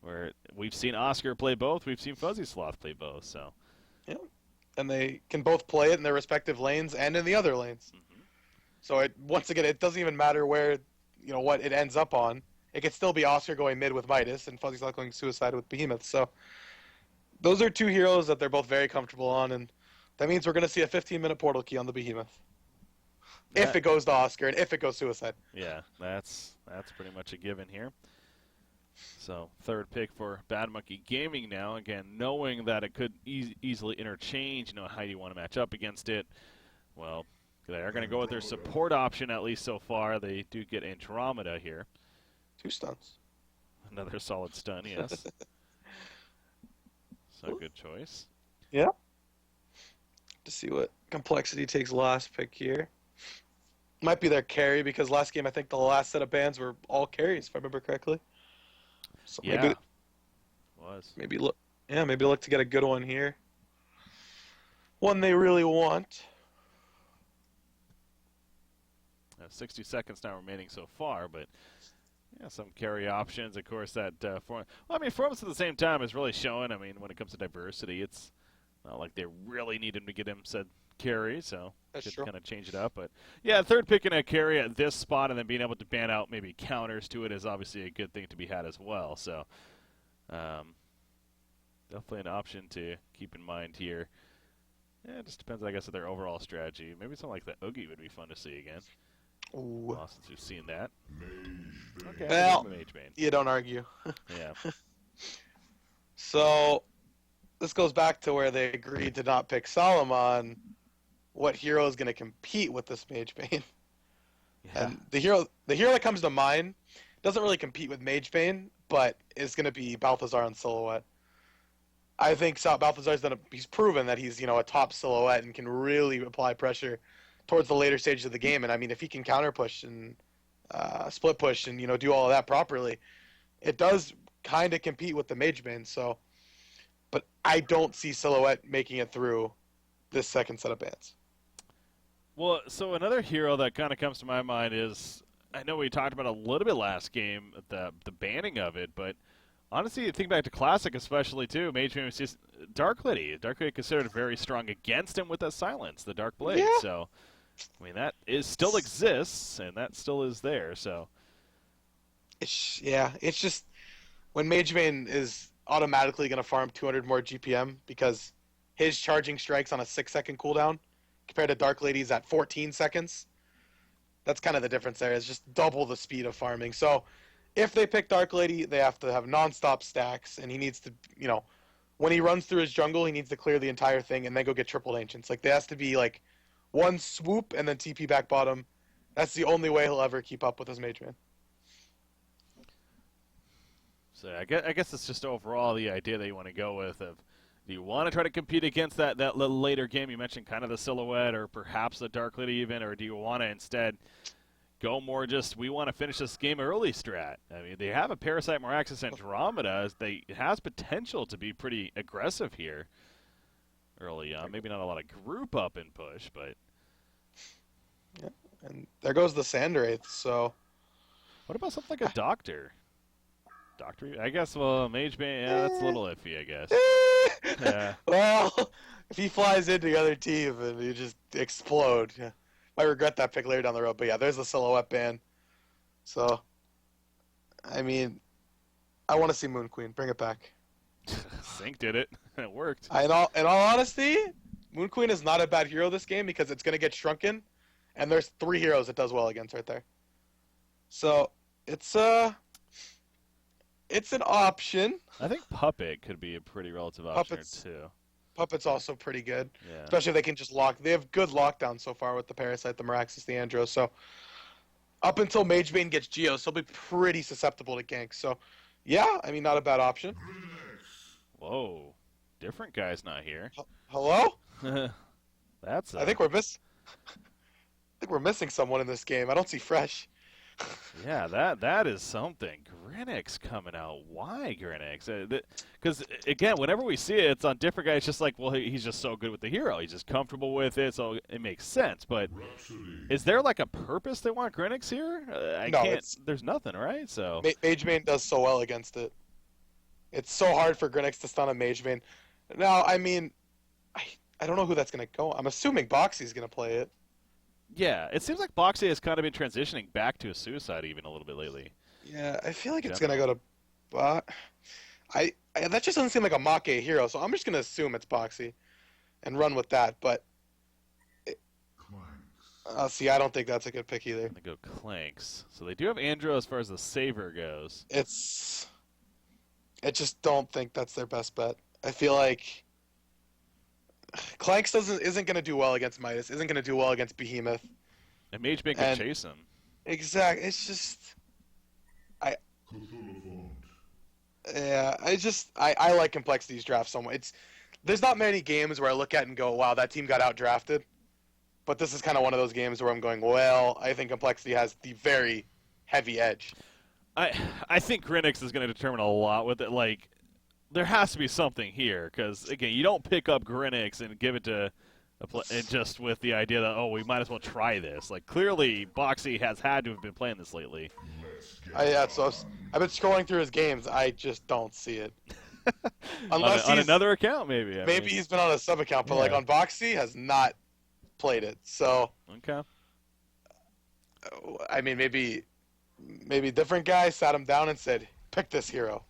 Where we've seen Oscar play both, we've seen Fuzzy Sloth play both. So Yeah, and they can both play it in their respective lanes and in the other lanes. So once again, it doesn't even matter where what it ends up on. It could still be Oscar going mid with Midas and Fuzzy Sloth going Suicide with Behemoth. So those are two heroes that they're both very comfortable on, and that means we're going to see a 15-minute portal key on the Behemoth. If it goes to Oscar and if it goes Suicide. Yeah, that's pretty much a given here. So third pick for Bad Monkey Gaming now. Again, knowing that it could easily interchange, how do you want to match up against it? Well, they are going to go with their support option, at least so far. They do get Andromeda here. 2 stuns. Another solid stun, yes. So good choice. Yeah. To see what Complexity takes last pick here. Might be their carry, because last game I think the last set of bans were all carries, if I remember correctly. So yeah. Maybe look to get a good one here. One they really want. 60 seconds now remaining so far, but some carry options. Of course, that Formus at the same time is really showing. When it comes to diversity, it's not like they really need him to get him said carry, so just kind of change it up. But yeah, third picking a carry at this spot and then being able to ban out maybe counters to it is obviously a good thing to be had as well. So definitely an option to keep in mind here. Yeah, it just depends, I guess, on their overall strategy. Maybe something like the Oogie would be fun to see again. Ooh. Well, since we've seen that. Okay, well, Mage Bane. You don't argue. Yeah. So this goes back to where they agreed to not pick Solomon. What hero is going to compete with this Mage Bane? Yeah. And the hero that comes to mind doesn't really compete with Mage Bane, but is going to be Balthazar on Silhouette. I think he's proven that he's a top Silhouette and can really apply pressure towards the later stages of the game. And if he can counter push and split push and do all of that properly, it does kind of compete with the Mage Bane. So, but I don't see Silhouette making it through this second set of bans. Well, so another hero that kind of comes to my mind is, I know we talked about a little bit last game, the banning of it, but honestly, think back to Classic especially too, Mage Bane was just Dark Lady. Dark Lady considered very strong against him with that silence, the Dark Blade. Yeah. So, that still exists, and that still is there, so. It's just when Mage Bane is automatically going to farm 200 more GPM because his charging strikes on a 6-second cooldown compared to Dark Lady's at 14 seconds. That's kind of the difference there. It's just double the speed of farming. So if they pick Dark Lady, they have to have non-stop stacks, and he needs to, when he runs through his jungle, he needs to clear the entire thing and then go get triple ancients. There has to be one swoop and then TP back bottom. That's the only way he'll ever keep up with his Mage Bane. So I guess it's just overall the idea that you want to go with of, do you want to try to compete against that little later game? You mentioned kind of the Silhouette or perhaps the Dark Lady even, or do you want to instead go more just, we want to finish this game early strat? They have a Parasite Miraxis Andromeda. It has potential to be pretty aggressive here early on. Maybe not a lot of group up and push, but. Yeah, and there goes the Sandwraith, so. What about something like a Doctor? Doctor? I guess, Mage Bane, that's a little iffy, I guess. Yeah. Well, if he flies into the other team and you just explode, might regret that pick later down the road. But yeah, there's the Silhouette ban. So, I want to see Moon Queen. Bring it back. Sync did it. It worked. In all honesty, Moon Queen is not a bad hero this game because it's going to get shrunken, and there's 3 heroes it does well against right there. So, it's an option. I think Puppet could be a pretty relative option too. Puppet's also pretty good. Yeah. Especially if they can just lock. They have good lockdown so far with the Parasite, the Miraxis, the Andro. So up until Mage Bane gets Geos, he'll be pretty susceptible to ganks. So yeah, not a bad option. Whoa. Different guy's not here. Hello? That's I think we're missing someone in this game. I don't see Fresh. Yeah, that is something. Grinix coming out. Why Grinix? Because, again, whenever we see it, it's on different guys. It's just like, well, he's just so good with the hero. He's just comfortable with it, so it makes sense. But is there, a purpose they want Grinix here? There's nothing, right? So Mage Bane does so well against it. It's so hard for Grinix to stun a Mage Bane. Now, I mean, I don't know who that's going to go. I'm assuming Boxy's going to play it. Yeah, it seems like Boxy has kind of been transitioning back to a suicide even a little bit lately. Yeah, I feel like it's going to go to... that just doesn't seem like a Make hero, so I'm just going to assume it's Boxy and run with that, but... see, I don't think that's a good pick either. They go Clanks. So they do have Andro as far as the Saver goes. I just don't think that's their best bet. I feel like Clanks isn't going to do well against Midas, isn't going to do well against Behemoth. And Mage Bane can chase him. Exactly. It's just... Yeah, I like Complexity's draft so much. There's not many games where I look at and go, wow, that team got outdrafted. But this is kind of one of those games where I'm going, well, I think Complexity has the very heavy edge. I think Grinix is going to determine a lot with it. Like, there has to be something here because, again, you don't pick up Grinix and give it to and just with the idea that, oh, we might as well try this. Like, clearly, Boxy has had to have been playing this lately. So I've been scrolling through his games. I just don't see it. Unless on another account, maybe. Maybe he's been on a sub account, but like on Boxy, has not played it. So okay. I mean, maybe different guy sat him down and said, "Pick this hero."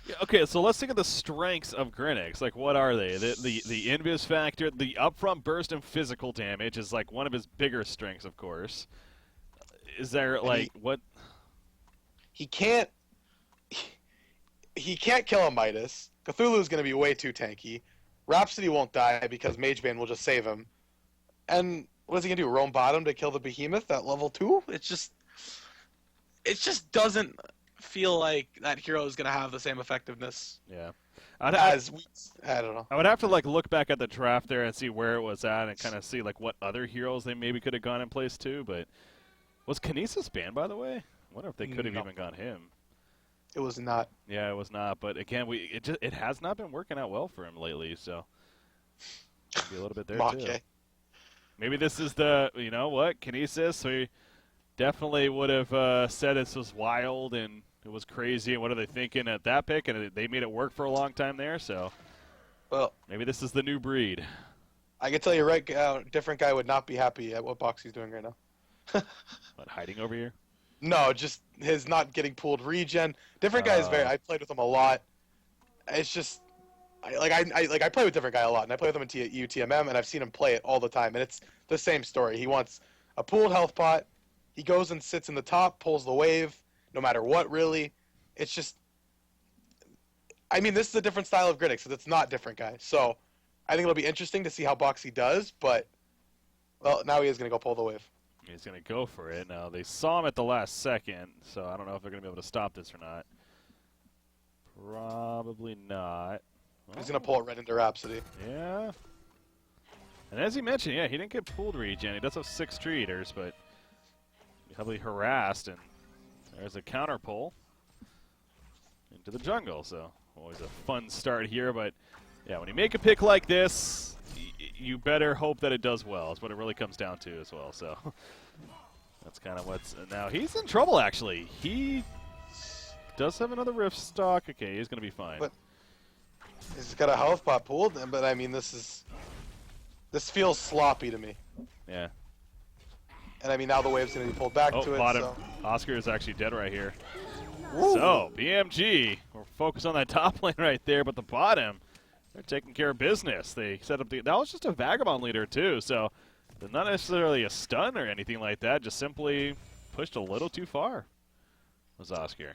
Yeah, okay, so let's think of the strengths of Grinix. Like, what are they? The invis factor, the upfront burst and physical damage is like one of his bigger strengths, of course. Is there what? He can't kill a Midas. Cthulhu's going to be way too tanky. Rhapsody won't die because Mage Bane will just save him. And what is he going to do? Roam bottom to kill the Behemoth at level 2? It just doesn't feel like that hero is going to have the same effectiveness. Yeah. I don't know. I would have to look back at the draft there and see where it was at and kind of see what other heroes they maybe could have gone in place too. But was Kinesis banned, by the way? I wonder if they could have even gone him. It was not. Yeah, it was not. But again, it has not been working out well for him lately. So maybe a little bit there too. Maybe this is Kinesis. We definitely would have said this was wild and it was crazy. And what are they thinking at that pick? And they made it work for a long time there. So well, maybe this is the new breed. I can tell you right now, different guy would not be happy at what Boxy's doing right now. What, hiding over here? No, just his not getting pooled regen. Different guy is I played with him a lot. It's just I play with different guy a lot, and I play with him in UTMM, and I've seen him play it all the time, and it's the same story. He wants a pooled health pot. He goes and sits in the top, pulls the wave, no matter what. Really, it's just. I mean, this is a different style of Grinix, so it's not different guy. So, I think it'll be interesting to see how Boxy does, but well, now he is going to go pull the wave. He's going to go for it. Now, they saw him at the last second, so I don't know if they're going to be able to stop this or not. Probably not. He's going to pull it right into Rhapsody. Yeah. And as he mentioned, he didn't get pulled regen. He does have 6 tree eaters, but heavily harassed, and there's a counter pull into the jungle. So, always a fun start here, but yeah, when you make a pick like this, you better hope that it does well. Is what it really comes down to as well. So that's kind of what's now. He's in trouble actually. He does have another rift stock. Okay, he's gonna be fine. But he's got a health pot pooled, but I mean this feels sloppy to me. Yeah. And I mean now the wave's gonna be pulled back to it. Bottom. So. Oscar is actually dead right here. Woo. So BMG, we're focused on that top lane right there, but the bottom. They're taking care of business. They set up that was just a Vagabond leader too, so they're not necessarily a stun or anything like that. Just simply pushed a little too far. Was Oscar?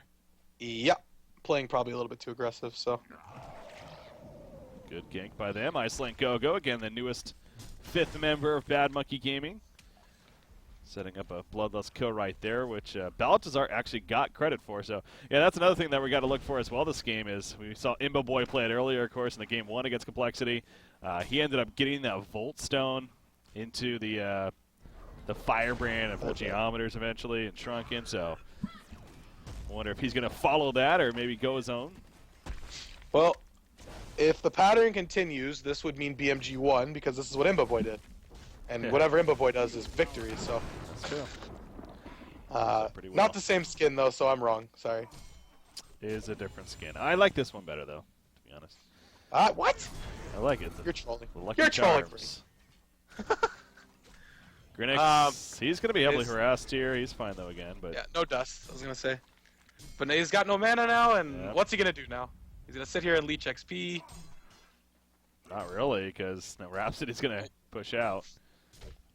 Yep, playing probably a little bit too aggressive. So good gank by them. Iceland Go again, the newest 5th member of Bad Monkey Gaming, setting up a bloodlust kill right there, which Baltazar actually got credit for. So, yeah, that's another thing that we got to look for as well this game is we saw Imbo Boy play it earlier, of course, in the game 1 against Complexity. He ended up getting that Volt Stone into the Firebrand and Volgeometers eventually and Shrunken. So, I wonder if he's going to follow that or maybe go his own. Well, if the pattern continues, this would mean BMG won because this is what Imbo Boy did. And whatever Imbo Boy does is victory, so. That's true. Not the same skin, though, so I'm wrong. Sorry. is a different skin. I like this one better, though, to be honest. What? I like it. You're trolling. Lucky You're trolling. Charms. Grinix, he's going to be heavily harassed here. He's fine, though, again. But yeah, no dust, I was going to say. But he's got no mana now, and what's he going to do now? He's going to sit here and leech XP. Not really, because Rhapsody's going to push out.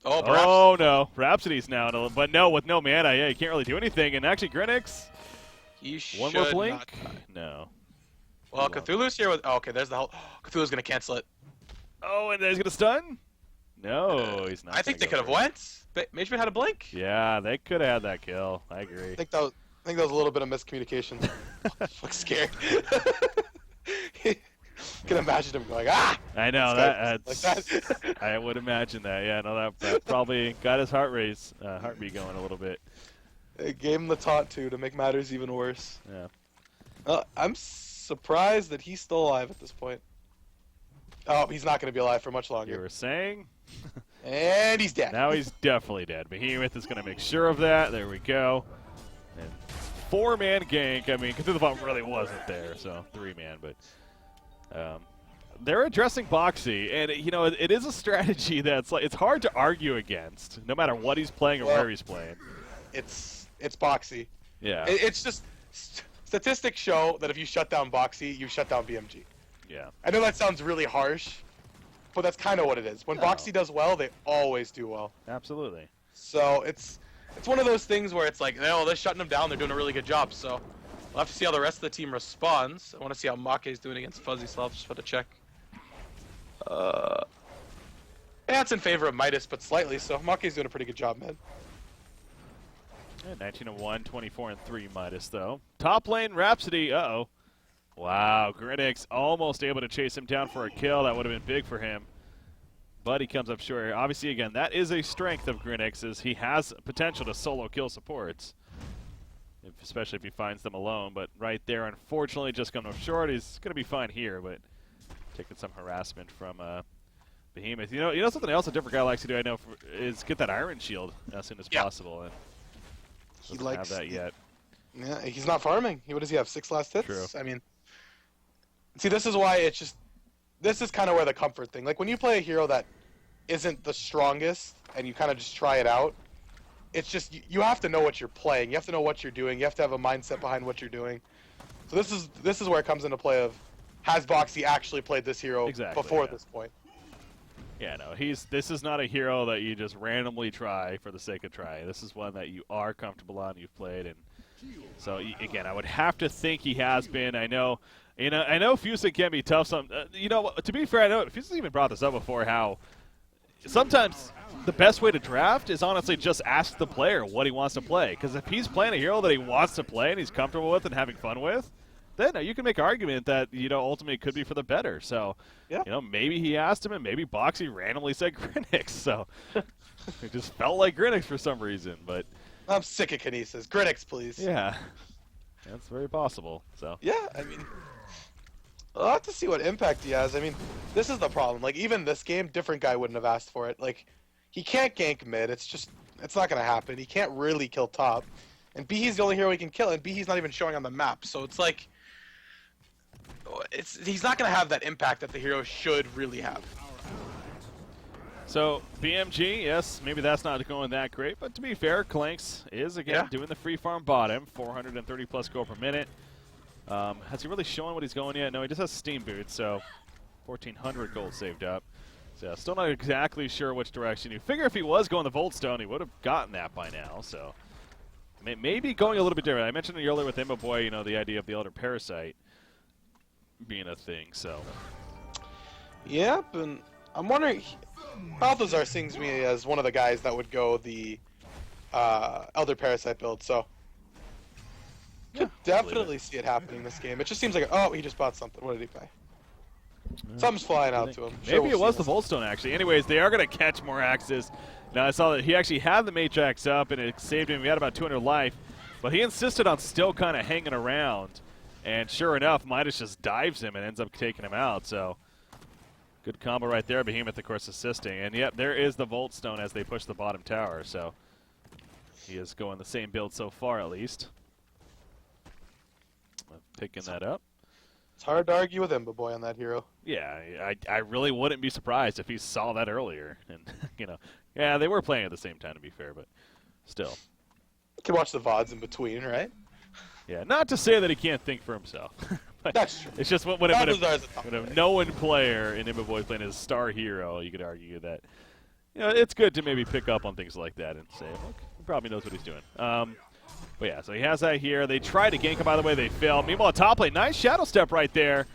Oh, oh no, Rhapsody's now, but no, with no mana, yeah, you can't really do anything. And actually, Grinix, one more blink? No. Well, Cthulhu's here with. Oh, okay, there's the whole. Cthulhu's gonna cancel it. Oh, and he's gonna stun? No, he's not. I think they could have went. Mageman had a blink. Yeah, they could have had that kill. I agree. I think that was a little bit of miscommunication. Fuck, scared. Can imagine him going, ah! I know that's. Like that. I would imagine that. Yeah, no, that probably got his heartbeat going a little bit. It gave him the taunt too to make matters even worse. Yeah. I'm surprised that he's still alive at this point. Oh, he's not going to be alive for much longer. You were saying? And he's dead. Now he's definitely dead. Behemoth is going to make sure of that. There we go. And 4-man gank. I mean, Cthulhu really wasn't there, so 3-man, but. They're addressing Boxy, and you know it is a strategy that's like it's hard to argue against, no matter what he's playing or where he's playing. It's Boxy. Yeah. It's just statistics show that if you shut down Boxy, you shut down BMG. Yeah. I know that sounds really harsh, but that's kind of what it is. When Boxy does well, they always do well. Absolutely. So it's one of those things where it's like, no, they're shutting them down. They're doing a really good job. So. We'll have to see how the rest of the team responds. I want to see how Make's doing against Fuzzy Sloth, just for the check. Yeah, it's in favor of Midas, but slightly, so Make's doing a pretty good job, man. Yeah, 19-1, 24-3 Midas, though. Top lane, Rhapsody, uh-oh. Wow, Grinix almost able to chase him down for a kill. That would have been big for him. But he comes up short. Obviously, again, that is a strength of Grinix, is he has potential to solo kill supports. Especially if he finds them alone, but right there, unfortunately, just coming up short. He's going to be fine here, but taking some harassment from Behemoth. You know something else a different guy likes to do, I know, is get that Iron Shield as soon as possible, and he doesn't have that yet. Yeah, he's not farming. What does he have, 6 last hits? True. I mean, see, this is why it's just, this is kind of where the comfort thing, like when you play a hero that isn't the strongest, and you kind of just try it out, it's just, you have to know what you're playing. You have to know what you're doing. You have to have a mindset behind what you're doing. So this is where it comes into play of, has Boxy actually played this hero before this point? Yeah, no, this is not a hero that you just randomly try for the sake of trying. This is one that you are comfortable on, you've played, and so again, I would have to think he has been. I know Fusa can be tough. To be fair, I know Fusa's even brought this up before. How sometimes the best way to draft is honestly just ask the player what he wants to play. Because if he's playing a hero that he wants to play and he's comfortable with and having fun with, then you can make an argument that ultimately it could be for the better. So, maybe he asked him, and maybe Boxy randomly said Grinix. So it just felt like Grinix for some reason. But I'm sick of Kinesis. Grinix, please. Yeah, that's very possible. So yeah, I mean, I'll have to see what impact he has. I mean, this is the problem. Like even this game, different guy wouldn't have asked for it. Like he can't gank mid. It's not gonna happen. He can't really kill top. And Behe's the only hero he can kill, and Behe's not even showing on the map. So it's like, he's not going to have that impact that the hero should really have. So, BMG, yes, maybe that's not going that great, but to be fair, Clanks is, again, doing the free farm bottom, 430 plus gold per minute. Has he really shown what he's going yet? No, he just has Steam Boots, so 1,400 gold saved up. So, still not exactly sure which direction. You figure if he was going the Volt Stone, he would have gotten that by now, so maybe going a little bit different. I mentioned earlier with Imba Boy, the idea of the Elder Parasite being a thing, so. Yep, and I'm wondering, Balthazar sings me as one of the guys that would go the Elder Parasite build, so. Could definitely see it happening in this game. It just seems like, oh, he just bought something. What did he buy? Something's flying out to him. Maybe it was the Voltstone, actually. Anyways, they are going to catch more axes. Now, I saw that he actually had the Matrix up, and it saved him. He had about 200 life, but he insisted on still kind of hanging around. And sure enough, Midas just dives him and ends up taking him out. So, good combo right there. Behemoth, of course, assisting. And, yep, there is the Voltstone as they push the bottom tower. So, he is going the same build so far, at least. Picking that up. It's hard to argue with Imba Boy on that hero. Yeah, I really wouldn't be surprised if he saw that earlier. And, yeah, they were playing at the same time, to be fair, but still. You can watch the VODs in between, right? Yeah, not to say that he can't think for himself. But that's true. It's just when a known player in Imba Boy playing his star hero, you could argue that it's good to maybe pick up on things like that and say, look, he probably knows what he's doing. But yeah, so he has that here. They tried to gank him, by the way, they failed. Meanwhile, top lane, nice shadow step right there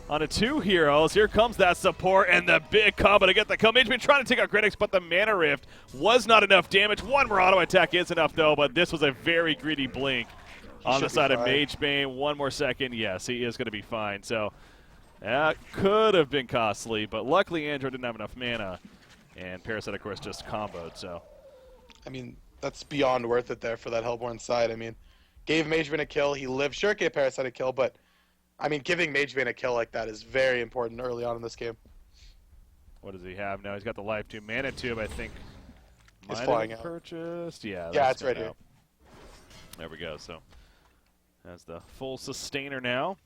onto 2 heroes. Here comes that support and the big combo to get the kill. Mage been trying to take out Critics, but the Mana Rift was not enough damage. One more auto attack is enough, though, but this was a very greedy blink on the side of Magebane. One more second. Yes, he is going to be fine. So that could have been costly, but luckily Andrew didn't have enough mana, and Parasite, of course, just comboed. So, I mean, that's beyond worth it there for that Hellborn side. I mean, gave Magebane a kill. He lived. Sure, gave Parasite a kill, but, I mean, giving Magebane a kill like that is very important early on in this game. What does he have now? He's got the Life Tube. Mana Tube, I think, He's flying out. Purchased. Yeah, it's right here. There we go. So has the full sustainer now,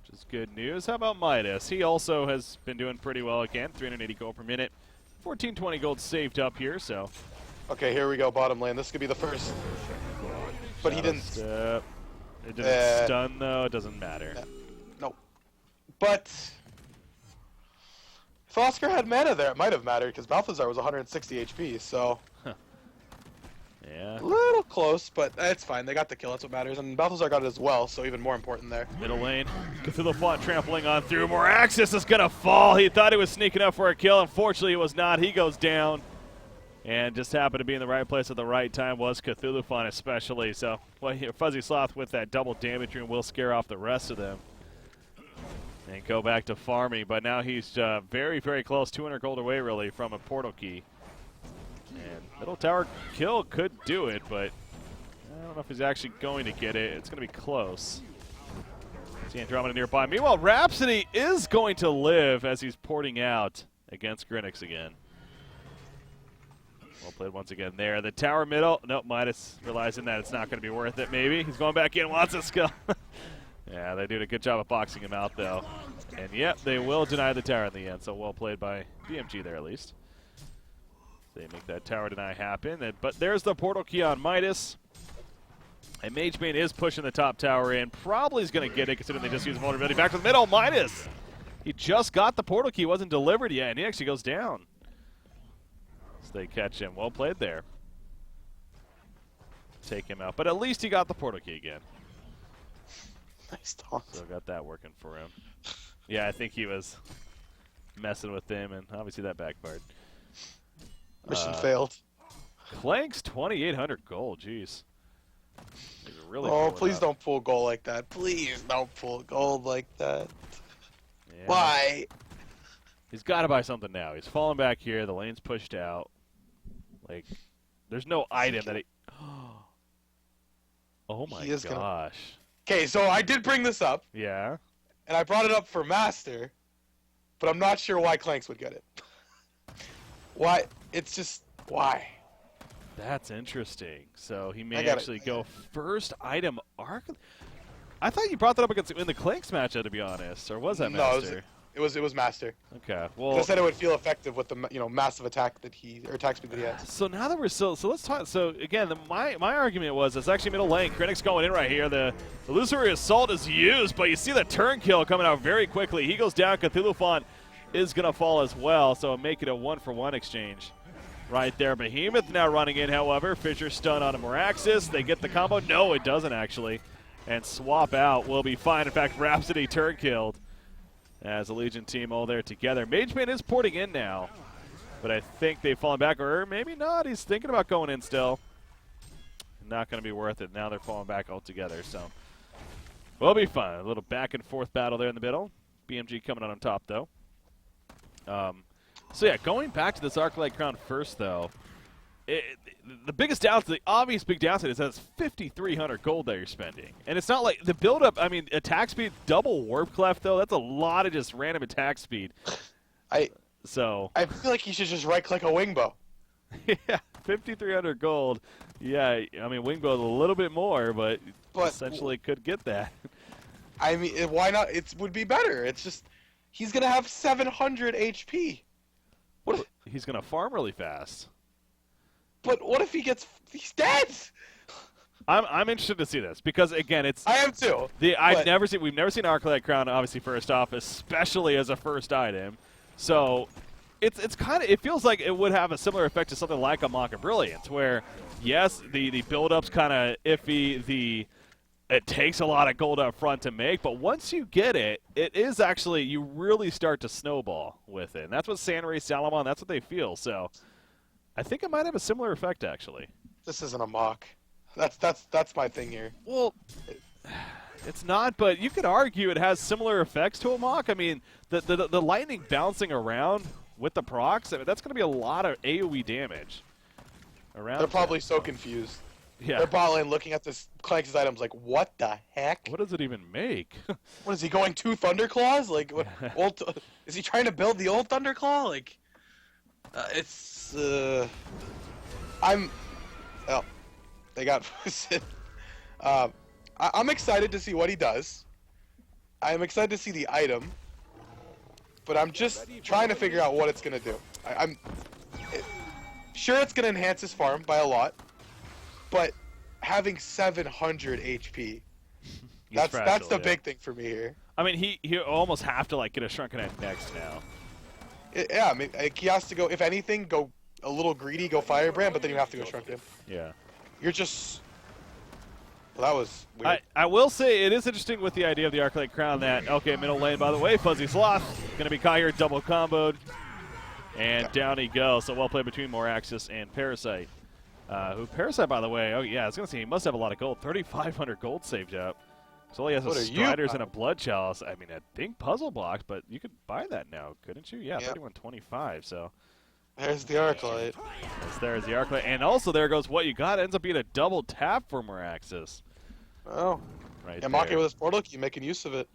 which is good news. How about Midas? He also has been doing pretty well again. 380 gold per minute. 1420 gold saved up here, so. Okay, here we go, bottom lane. This could be the first. But he didn't. It didn't stun, though. It doesn't matter. No. But if Oscar had mana there, it might have mattered, because Balthazar was 160 HP, so. Yeah. A little close, but it's fine. They got the kill. That's what matters. And Balthazar got it as well, so even more important there. Middle lane. Cthulhu trampling on through. Moraxis is going to fall. He thought he was sneaking up for a kill. Unfortunately, it was not. He goes down. And just happened to be in the right place at the right time was Cthulhu especially. So, well, Fuzzy Sloth with that double damage room will scare off the rest of them. And go back to farming. But now he's very, very close. 200 gold away, really, from a portal key. And middle tower kill could do it, but I don't know if he's actually going to get it. It's going to be close. See Andromeda nearby. Meanwhile, Rhapsody is going to live as he's porting out against Grinix again. Well played once again there. The tower middle. Nope, Midas realizing that it's not going to be worth it, maybe. He's going back in. Lots of skill. Yeah, they did a good job of boxing him out, though. And, yep, they will deny the tower in the end, so well played by BMG there at least. They make that tower deny happen. But there's the portal key on Midas. And Magebane is pushing the top tower in. Probably is going to get it, considering they just used vulnerability. Back to the middle, Midas! He just got the portal key, wasn't delivered yet, and he actually goes down. So they catch him. Well played there. Take him out. But at least he got the portal key again. Nice taunt. So got that working for him. Yeah, I think he was messing with him, and obviously that backfired. Mission failed. Clank's 2,800 gold. Jeez. Really please don't pull gold like that. Please don't pull gold like that. Yeah. Why? He's got to buy something now. He's falling back here. The lane's pushed out. Like, there's no item that he... Oh my gosh. Okay, so I did bring this up. Yeah. And I brought it up for Master, but I'm not sure why Clanks would get it. Why? It's just, why? That's interesting. So he may actually go first item arc. I thought you brought that up against in the Clanks matchup, to be honest, or was that Master? No, it was Master. Okay, well, I said it would feel effective with the massive attack that attack speed that he has. So now that we're so let's talk. So again, my argument was it's actually middle lane. Critic's going in right here. The illusory assault is used, but you see the turn kill coming out very quickly. He goes down. Cthulhu is going to fall as well, so make it a 1-for-1 exchange right there. Behemoth now running in, however. Fissure stun on a Moraxis. They get the combo. No, it doesn't actually. And swap out will be fine. In fact, Rhapsody turn killed as a Legion team all there together. Magebane is porting in now, but I think they've fallen back, or maybe not. He's thinking about going in still. Not going to be worth it. Now they're falling back altogether, so will be fun. A little back and forth battle there in the middle. BMG coming out on top, though. So yeah, going back to this Arclight Crown first, though, the biggest downside, the obvious big downside is that it's 5,300 gold that you're spending. And it's not like the build-up, I mean, attack speed, double Warp Cleft, though, that's a lot of just random attack speed. I feel like he should just right-click a wing bow. Yeah. 5,300 gold. Yeah, I mean, Wingbow a little bit more, but essentially could get that. I mean, why not? It would be better. It's just he's gonna have 700 HP. What? He's gonna farm really fast. But what if he's dead? I'm interested to see this because again, I am too. We've never seen Arclight Crown, obviously first off, especially as a first item. So it's kind of, it feels like it would have a similar effect to something like a Mock of Brilliance, where yes, the build up's kind of iffy. It takes a lot of gold up front to make, but once you get it, it is actually, you really start to snowball with it. And that's what Sandray, Salamon, that's what they feel. So I think it might have a similar effect actually. This isn't a mock. That's my thing here. Well, it's not, but you could argue it has similar effects to a mock. I mean, the lightning bouncing around with the procs, I mean, that's going to be a lot of AoE damage. They're probably so confused. Yeah. They're bot lane looking at this Clanks' items like, what the heck? What does it even make? What is he going 2 Thunderclaws? Like, what? Is he trying to build the old Thunderclaw? Like, Oh, they got boosted. I'm excited to see what he does. I'm excited to see the item, but I'm just trying to figure out what it's gonna do. Sure, it's gonna enhance his farm by a lot, but having 700 HP, that's the big thing for me here. I mean, he almost have to like get a Shrunken End next now. Yeah, I mean, he has to go. If anything, go a little greedy, go Firebrand, but then you have to go Shrunken. Yeah. You're just. Well, that was weird. I will say it is interesting with the idea of the Arclight Crown that, okay, middle lane, by the way, Fuzzy Sloth going to be caught here, double comboed, and down he goes. So well played between Moraxis and Parasite. Who Parasite, by the way, oh yeah, I was going to say he must have a lot of gold. 3,500 gold saved up. So all he has is Striders and a Blood Chalice. I mean, a big puzzle block, but you could buy that now, couldn't you? Yeah, 3125, so. There's the Arclight. Yes, there's the Arclight. And also there goes what you got. It ends up being a double tap for Moraxis. Oh. Right yeah, Maki with his portal key, making use of it.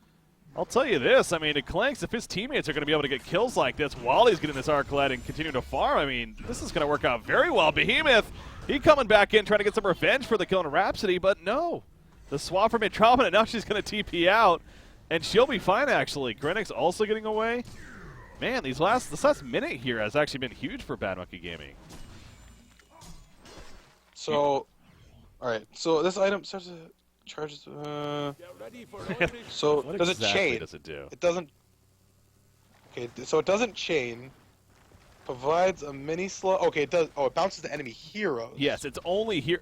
I'll tell you this, I mean, it Clanks, if his teammates are going to be able to get kills like this while he's getting this Arclight and continue to farm, I mean, this is going to work out very well. Behemoth, he coming back in trying to get some revenge for the kill on Rhapsody, but no. The swap from Andromeda, now she's going to TP out, and she'll be fine, actually. Grenix also getting away. Man, this last minute here has actually been huge for Bad Monkey Gaming. So, alright, so this item starts to charge. So, what does exactly it chain? Does it do? It doesn't. Okay, so it doesn't chain. Provides a mini slow. Okay, it does. Oh, it bounces the enemy heroes. Yes, it's only here.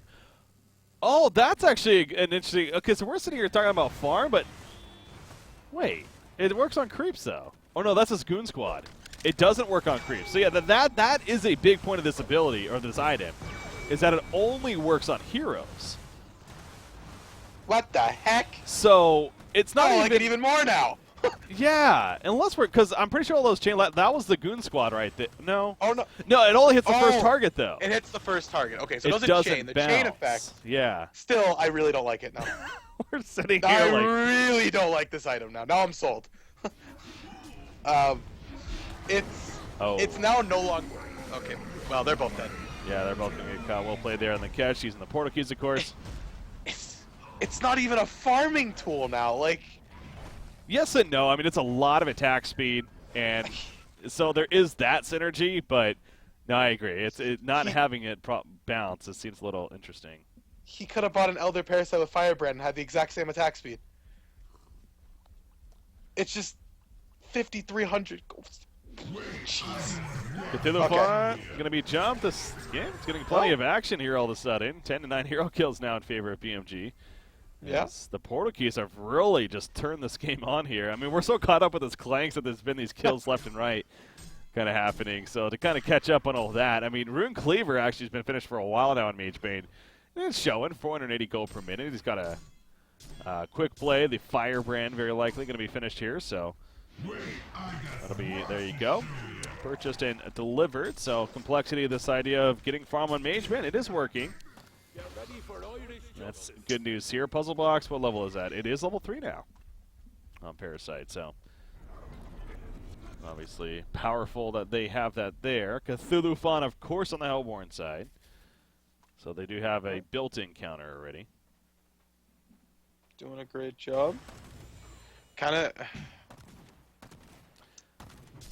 Oh, that's actually an interesting. Okay, so we're sitting here talking about farm, but wait, it works on creeps though. Oh no, that's his Goon Squad. It doesn't work on creeps. So yeah, that is a big point of this ability or this item, is that it only works on heroes. What the heck? So it's not I even. like it even more now. Yeah, unless we're, because I'm pretty sure all those chain. That was the Goon Squad, right? No. Oh no. No, it only hits the first target though. It hits the first target. Okay, so it doesn't chain. The bounce. chain effect. Yeah. Still, I really don't like it now. We're sitting here I like. really don't like this item now. Now I'm sold. It's now no longer. Okay, well they're both dead. Yeah, they're both gonna get caught. Well played there on the catch, using the portal keys, of course. It's not even a farming tool now. Like. Yes and no. I mean, it's a lot of attack speed, and so there is that synergy. But no, I agree. Not having it bounce. It seems a little interesting. He could have bought an Elder Parasite with Firebrand and had the exact same attack speed. It's just 5,300 gold. Jeez. Cthulhu Farm going to be jumped. This game is getting plenty of action here all of a sudden. 10-9 hero kills now in favor of BMG. Yes, the portal keys have really just turned this game on here. I mean, we're so caught up with this Clanks that there's been these kills left and right kind of happening. So to kind of catch up on all that, I mean, Rune Cleaver actually has been finished for a while now in Magebane. And it's showing 480 gold per minute. He's got a quick play. The Firebrand very likely going to be finished here. So that'll be, there you go. Purchased and delivered. So complexity of this idea of getting farm on Magebane, it is working. That's good news here. Puzzle box, what level is that? It is level 3 now on Parasite, so obviously powerful that they have that there. Cthulhu Fawn, of course, on the Hellborn side. So they do have a built-in counter already. Doing a great job. Kind of.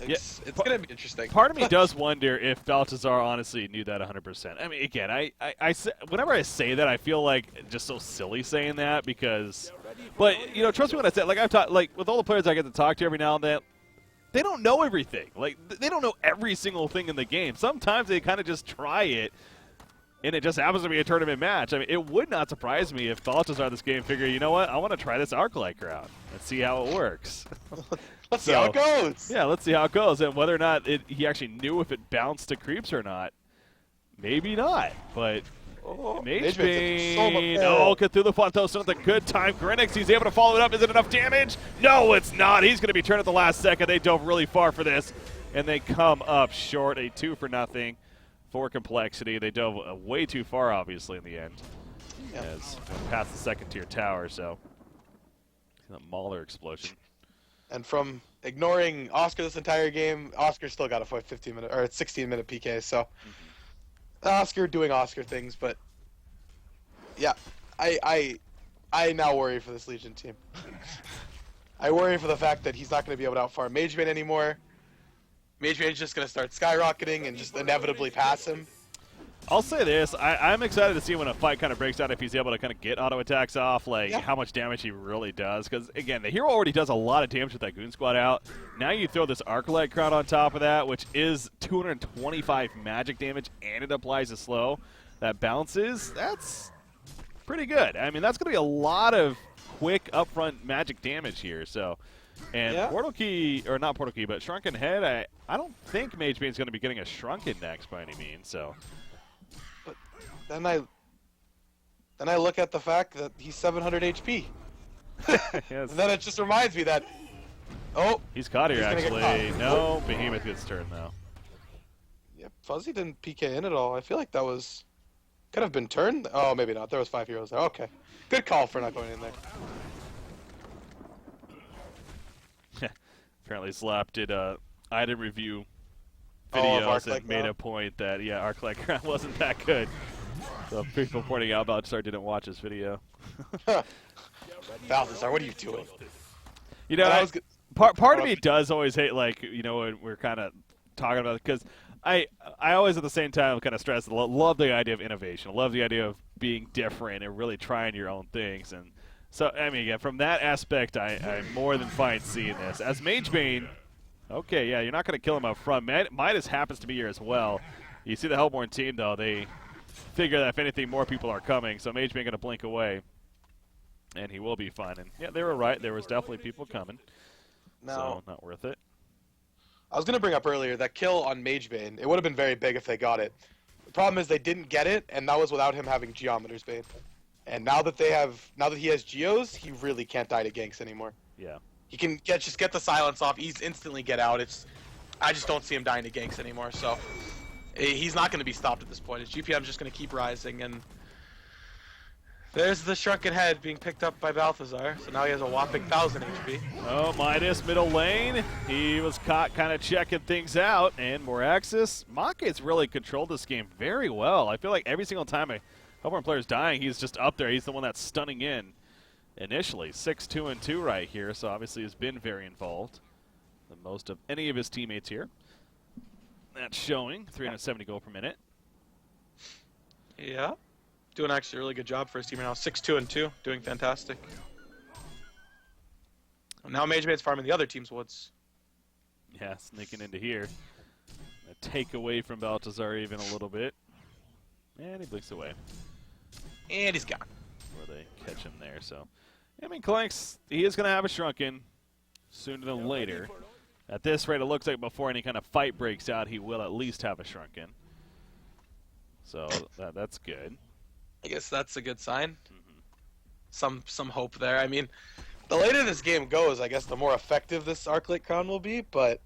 It's going to be interesting. Part of me does wonder if Baltazar honestly knew that 100%. I mean, again, whenever I say that, I feel like just so silly saying that because, but you know, trust me when I say, like I've talked, like with all the players I get to talk to every now and then, they don't know everything. Like they don't know every single thing in the game. Sometimes they kind of just try it, and it just happens to be a tournament match. I mean, it would not surprise me if Baltazar this game figured, you know what, I want to try this Arclight route and see how it works. Let's see how it goes. Yeah, let's see how it goes. And whether or not he actually knew if it bounced to creeps or not, maybe not. But Magebane, Cthulhu Fontos with a good time. Grinix, he's able to follow it up. Is it enough damage? No, it's not. He's going to be turned at the last second. They dove really far for this, and they come up short. A 2-0 for Complexity. They dove way too far, obviously, in the end. Yeah. As past the second-tier tower, so that Mauler explosion. And from ignoring Oscar this entire game, Oscar still got a 15-minute or 16-minute PK. So Oscar doing Oscar things, but yeah, I now worry for this Legion team. I worry for the fact that he's not going to be able to outfarm Magebane anymore. Magebane's just going to start skyrocketing and just inevitably pass him. I'll say this, I'm excited to see when a fight kind of breaks out if he's able to kind of get auto attacks off, like how much damage he really does. Because, again, the hero already does a lot of damage with that Goon Squad out. Now you throw this Arclight Crown on top of that, which is 225 magic damage, and it applies a slow. That bounces, that's pretty good. I mean, that's going to be a lot of quick upfront magic damage here. So, and Portal Key, or not Portal Key, but Shrunken Head, I don't think Magebane's going to be getting a Shrunken next by any means, so... Then I look at the fact that he's 700 HP. Yes. And then it just reminds me that, he's caught here actually. No, Behemoth gets turned though. Yep, Fuzzy didn't PK in at all. I feel like that could have been turned. Oh, maybe not. There was 5 heroes there. Okay, good call for not going in there. Apparently Slap did item review videos and made Crown? a point that Arclight Crown wasn't that good. So people pointing out Baltazar didn't watch this video. Baltazar, what are you doing? You know, part of me does always hate, like, you know, when we're kind of talking about it, because I always at the same time kind of stress, love the idea of innovation, love the idea of being different and really trying your own things. And so, I mean, again, from that aspect, I'm more than fine seeing this. As Magebane, okay, yeah, you're not going to kill him up front. Midas happens to be here as well. You see the Hellborn team, though, they figure that if anything, more people are coming, so Magebane going to blink away, and he will be fine. And yeah, they were right. There was definitely people coming, so not worth it. I was going to bring up earlier that kill on Magebane. It would have been very big if they got it. The problem is they didn't get it, and that was without him having Geometer's Bane. And now that he has Geos, he really can't die to ganks anymore. Yeah. He can just get the silence off. He's instantly get out. I just don't see him dying to ganks anymore. So he's not going to be stopped at this point. His GPM's just going to keep rising. And there's the Shrunken Head being picked up by Balthazar. So now he has a whopping 1,000 HP. Oh, Midas middle lane. He was caught kind of checking things out. And Moraxis, Make's really controlled this game very well. I feel like every single time a Hellborn player's dying, he's just up there. He's the one that's stunning in. Initially, 6-2-2 right here, so obviously has been very involved. The most of any of his teammates here. That's showing 370 gold per minute. Yeah, doing actually a really good job for his team right now. 6-2-2, doing fantastic. And now Magebane's farming the other team's woods. Yeah, sneaking into here. A take away from Baltazar even a little bit. And he blinks away. And he's gone. Where they catch him there, so... I mean, Clanks, he is going to have a Shrunken sooner than later. At this rate, it looks like before any kind of fight breaks out, he will at least have a Shrunken. So that's good. I guess that's a good sign. Some hope there. I mean, the later this game goes, I guess the more effective this Arclight Crown will be, but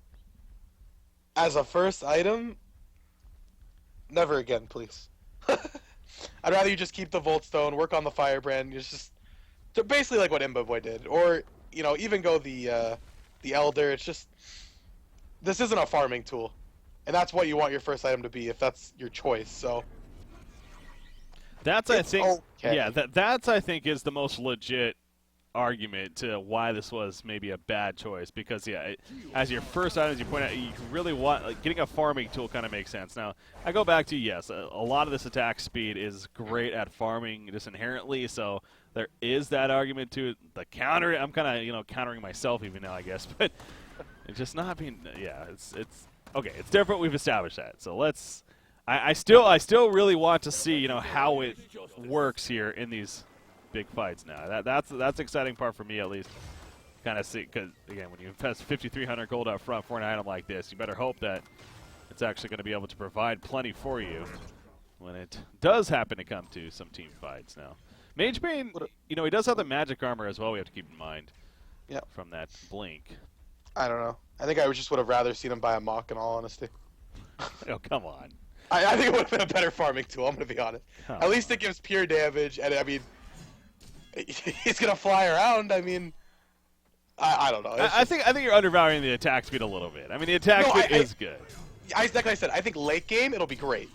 as a first item, never again, please. I'd rather you just keep the Voltstone, work on the Firebrand, just basically like what Imba Boy did, or even go the Elder. It's just this isn't a farming tool, and that's what you want your first item to be if that's your choice. So That's I think okay. yeah, that's I think is the most legit argument to why this was maybe a bad choice, because as your first item, as you point out, you really want getting a farming tool kind of makes sense. Now I go back to yes, a lot of this attack speed is great at farming just inherently, so there is that argument to it. The counter, I'm kind of countering myself even now, I guess, but it's just not being it's okay. It's different. We've established that, so let's. I still really want to see how it works here in these big fights now. That's the exciting part for me, at least. Kind of see, because again, when you invest 5,300 gold up front for an item like this, you better hope that it's actually going to be able to provide plenty for you when it does happen to come to some team fights. Now, Mage Bane, he does have the magic armor as well. We have to keep in mind. Yeah. From that blink. I don't know. I think I just would have rather seen him buy a Mach, in all honesty. Oh, come on. I think it would have been a better farming tool, I'm going to be honest. At least it gives pure damage, and I mean, he's going to fly around. I mean, I don't know. I think you're undervaluing the attack speed a little bit. I mean, the attack speed is good. Like I said, I think late game it'll be great.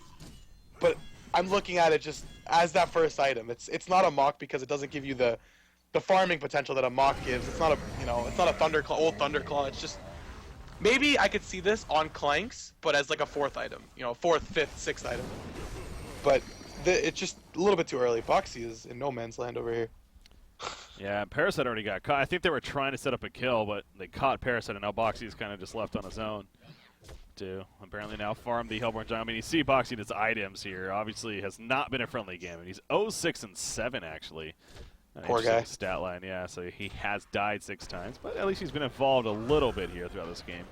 But I'm looking at it just as that first item. It's not a Mach because it doesn't give you the farming potential that a Mach gives. It's not it's not a Thunderclaw, old Thunderclaw. It's just maybe I could see this on Clanks, but as like a fourth item, fourth, fifth, sixth item. But it's just a little bit too early. Boxy is in no man's land over here. Yeah, Parasite already got caught. I think they were trying to set up a kill, but they caught Parasite, and now Boxy's kind of just left on his own to apparently now farm the Hellborn Giant. I mean, you see Boxy his items here. Obviously, has not been a friendly game. And he's 0-6-7 actually. Poor guy. Stat line, yeah. So he has died 6 times, but at least he's been involved a little bit here throughout this game,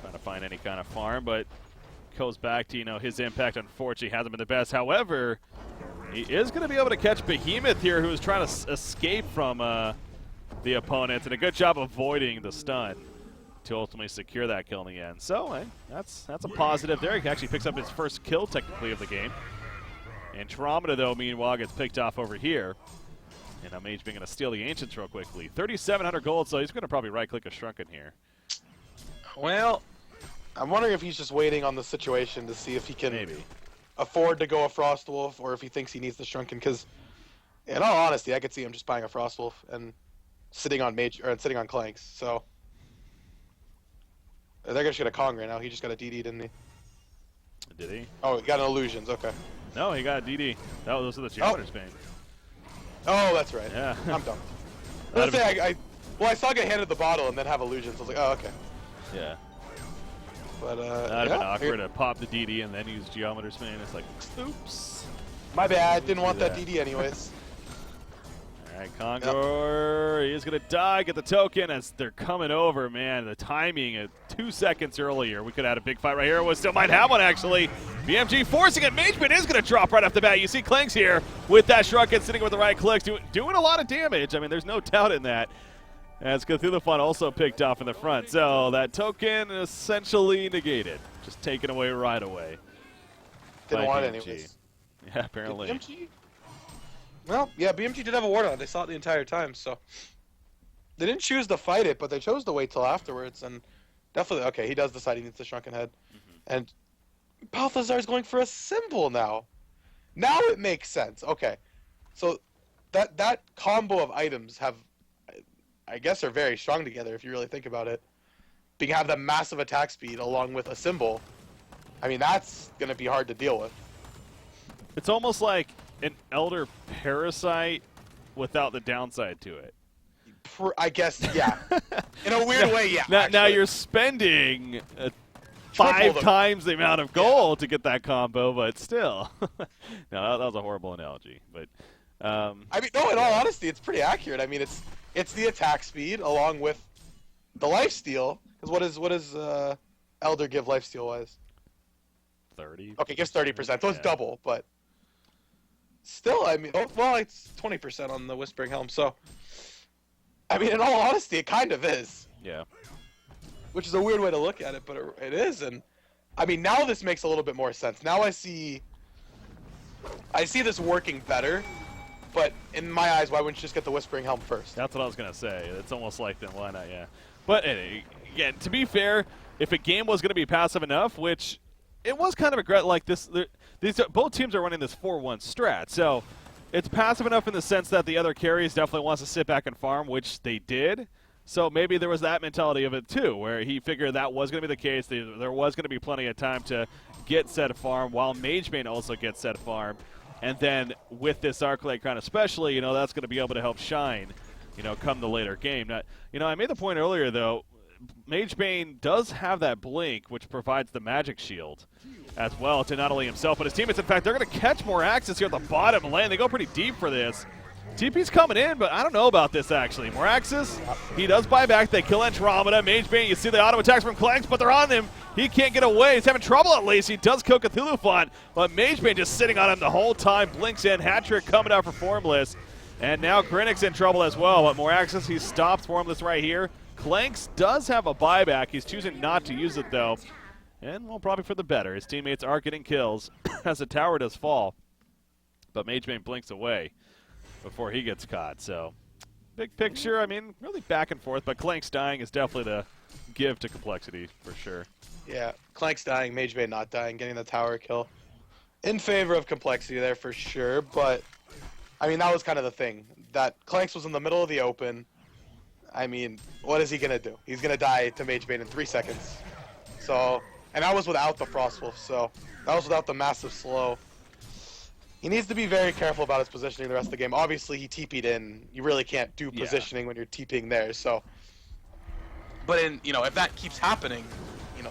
trying to find any kind of farm. But goes back to his impact. Unfortunately, hasn't been the best. However, he is going to be able to catch Behemoth here, who is trying to escape from the opponents, and a good job avoiding the stun to ultimately secure that kill in the end. So that's a positive there. He actually picks up his first kill technically of the game. Andromeda, though, meanwhile, gets picked off over here. And Mage Bane going to steal the Ancients real quickly. 3,700 gold, so he's going to probably right-click a Shrunken here. Well, I'm wondering if he's just waiting on the situation to see if he can afford to go a Frostwolf, or if he thinks he needs the Shrunken. Because, in all honesty, I could see him just buying a Frostwolf and sitting on sitting on Clanks. So they're just gonna Kong right now. He just got a DD, didn't he? Did he? Oh, he got an Illusions. Okay. No, he got a DD. Those are the Geometer's Bane. Oh, that's right. Yeah. I'm dumb. Let's say I saw get handed the bottle and then have Illusions. I was like, oh, okay. Yeah. But that'd have been awkward to pop the DD and then use Geometer's Bane. It's like, oops. My bad. Didn't want that DD anyways. All right, Kongor, he is going to die, get the token as they're coming over, man. The timing at 2 seconds earlier. We could have had a big fight right here. We still might have one, actually. BMG forcing it. Mage Bane is going to drop right off the bat. You see Clanks here with that Shrunken sitting with the right clicks, doing a lot of damage. I mean, there's no doubt in that. As Cthulhu also picked off in the front. So that token essentially negated. Just taken away right away. Didn't want it anyways. Yeah, apparently. BMG? Well, yeah, BMG did have a ward on it. They saw it the entire time, so they didn't choose to fight it, but they chose to wait till afterwards. And definitely, okay, he does decide he needs the Shrunken Head. And Balthazar's going for a symbol now. Now it makes sense. Okay, so that combo of items I guess, are very strong together if you really think about it. You can have that massive attack speed along with a symbol. I mean, that's going to be hard to deal with. It's almost like an Elder Parasite without the downside to it. I guess, yeah. In a weird way, yeah. Now you're spending 5 times the amount of gold to get that combo, but still. No, that was a horrible analogy. But I mean, no, in all honesty, it's pretty accurate. I mean, it's the attack speed along with the lifesteal. Because what does Elder give lifesteal wise? 30. Okay, gives 30%. So it's double, but still, I mean, well, it's 20% on the Whispering Helm. So, I mean, in all honesty, it kind of is. Yeah. Which is a weird way to look at it, but it is. And I mean, now this makes a little bit more sense. Now I see this working better. But in my eyes, why wouldn't you just get the Whispering Helm first? That's what I was going to say. It's almost like, then why not, yeah. But again, to be fair, if a game was going to be passive enough, which it was kind of like this. Both teams are running this 4-1 strat, so it's passive enough in the sense that the other carries definitely wants to sit back and farm, which they did. So maybe there was that mentality of it too, where he figured that was going to be the case. There was going to be plenty of time to get said farm, while Magebane also gets said farm. And then with this Arclight Crown especially, that's going to be able to help shine, come the later game. Now, I made the point earlier, though, Magebane does have that blink, which provides the magic shield as well to not only himself, but his teammates. In fact, they're going to catch more axes here at the bottom lane. They go pretty deep for this. TP's coming in, but I don't know about this, actually. Moraxis, he does buy back. They kill Andromeda. Magebane, you see the auto attacks from Clanks, but they're on him. He can't get away. He's having trouble at least. He does kill Cthulhu Font, but Magebane just sitting on him the whole time. Blinks in. Hat-trick coming out for Formless. And now Grinnick's in trouble as well, but Moraxis, he stops Formless right here. Clanks does have a buyback. He's choosing not to use it, though. And, well, probably for the better. His teammates are getting kills as the tower does fall. But Magebane blinks away before he gets caught. So, big picture, I mean, really back and forth, but Clanks dying is definitely the give to Complexity for sure. Yeah, Clanks dying, Magebane not dying, getting the tower kill. In favor of Complexity there for sure, but, I mean, that was kind of the thing. That Clanks was in the middle of the open. I mean, what is he going to do? He's going to die to Magebane in 3 seconds. So, and that was without the Frostwolf, so that was without the massive slow. He needs to be very careful about his positioning the rest of the game. Obviously, he TP'd in. You really can't do positioning when you're TPing there. So, but if that keeps happening,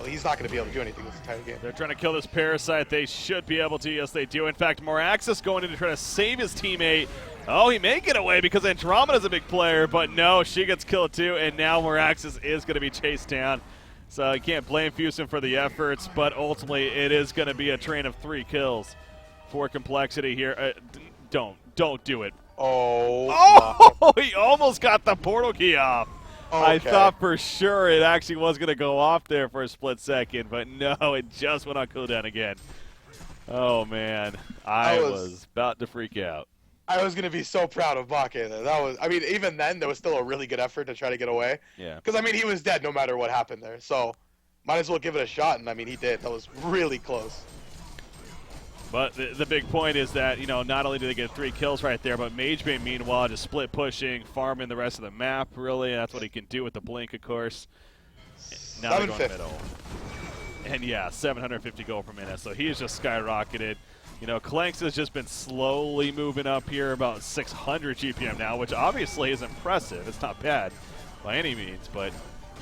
he's not going to be able to do anything this entire game. They're trying to kill this Parasite. They should be able to. Yes, they do. In fact, Moraxis going in to try to save his teammate. Oh, he may get away because Andromeda's a big player, but no, she gets killed too, and now Moraxis is going to be chased down. So you can't blame Fusen for the efforts, but ultimately it is going to be a train of 3 kills for Complexity here. Don't do it. Oh, he almost got the portal key off. Okay. I thought for sure it actually was going to go off there for a split second, but no, it just went on cooldown again. Oh, man. I was about to freak out. I was going to be so proud of Bake there. Even then, there was still a really good effort to try to get away. Yeah. Because, he was dead no matter what happened there. So, might as well give it a shot, and, he did. That was really close. But the big point is that, not only do they get 3 kills right there, but Magebane, meanwhile, just split pushing, farming the rest of the map, really. That's what he can do with the blink, of course. Now they're going middle. And, yeah, 750 gold per minute, so he's just skyrocketed. Clanks has just been slowly moving up here, about 600 GPM now, which obviously is impressive. It's not bad by any means, but